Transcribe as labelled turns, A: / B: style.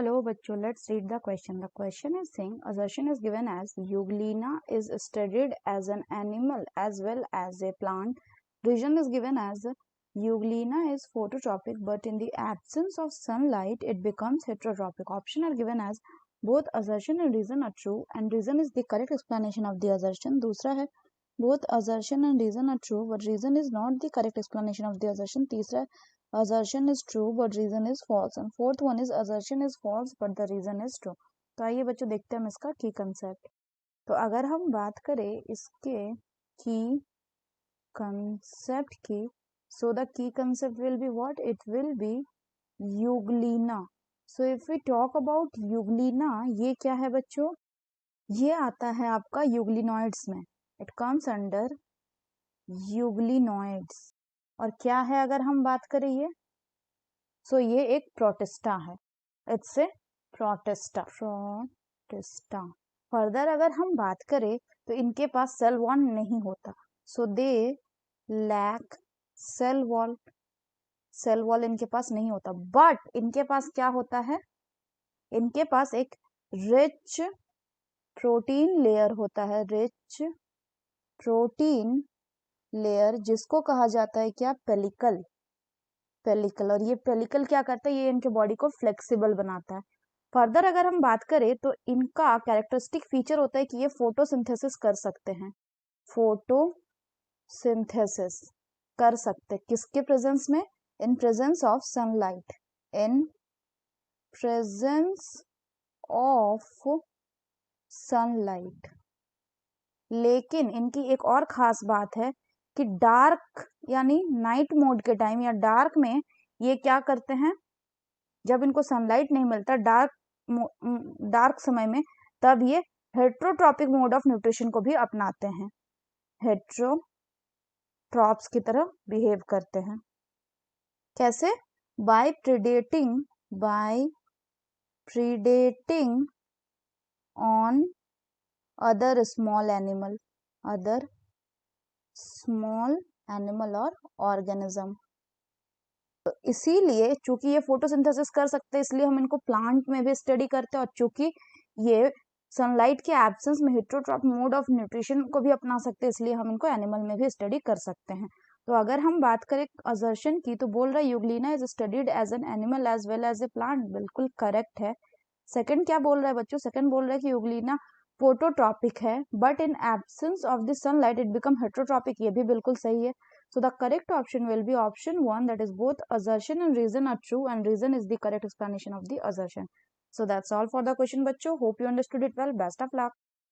A: Hello, bachcho. Let's read the question. The question is saying assertion is given as Euglena is studied as an animal as well as a plant. Reason is given as Euglena is phototropic, but in the absence of sunlight, it becomes heterotrophic. Option are given as both assertion and reason are true, and reason is the correct explanation of the assertion. दूसरा है both assertion and reason are true, but reason is not the correct explanation of the assertion. तीसरा है assertion is true but reason is false, and fourth one is assertion is false but the reason is true. तो आइए बच्चों देखते हैं हम इसका की कंसेप्ट. तो अगर हम बात करें इसके की कंसेप्ट की, so the key concept will be what? It will be Euglena. So if we talk about Euglena, ये क्या है बच्चों? ये आता है आपका यूग्लिनॉइड्स में. It comes under euglenoids. और क्या है अगर हम बात करें ये? सो ये एक प्रोटिस्टा है. It's a protista. फर्दर अगर हम बात करें तो इनके पास सेल वॉल नहीं होता. So they lack cell wall. Cell wall इनके पास नहीं होता, बट इनके पास क्या होता है? इनके पास एक रिच प्रोटीन लेयर होता है. रिच प्रोटीन लेयर जिसको कहा जाता है क्या? पेलिकल. पेलिकल. और ये पेलिकल क्या करता है? ये इनके बॉडी को फ्लेक्सिबल बनाता है. फर्दर अगर हम बात करें तो इनका कैरेक्टरिस्टिक फीचर होता है कि ये फोटोसिंथेसिस कर सकते हैं. फोटोसिंथेसिस कर सकते किसके प्रेजेंस में? In presence of sunlight. In presence of sunlight. लेकिन इनकी एक और खास बात है कि डार्क यानी नाइट मोड के टाइम या डार्क में ये क्या करते हैं? जब इनको सनलाइट नहीं मिलता डार्क समय में, तब ये हेट्रोट्रॉपिक मोड ऑफ न्यूट्रिशन को भी अपनाते हैं. हेट्रोट्रॉप्स की तरह बिहेव करते हैं. कैसे? By predating on other small animal और ऑर्गेनिज्म. तो इसीलिए चूंकि ये फोटोसिंथेसिस कर सकते हैं, इसलिए हम इनको प्लांट में भी स्टडी करते हैं. और चूंकि ये सनलाइट के एब्सेंस में हेट्रोट्रॉप मोड ऑफ न्यूट्रिशन को भी अपना सकते हैं, इसलिए हम इनको एनिमल में भी स्टडी कर सकते हैं. तो अगर हम बात करें असर्शन की, तो बोल रहा है euglena is studied as an animal as well as a plant. बिल्कुल करेक्ट है. सेकंड क्या बोल रहा है बच्चों? सेकंड बोल रहा है कि यूग्लिना फोटोट्रॉपिक है, but in absence of the sunlight it become heterotrophic. ये भी बिल्कुल सही है. So the correct option will be option 1, that is both assertion and reason are true, and reason is the correct explanation of the assertion. So that's all for the question, bachcho. Hope you understood it well. Best of luck.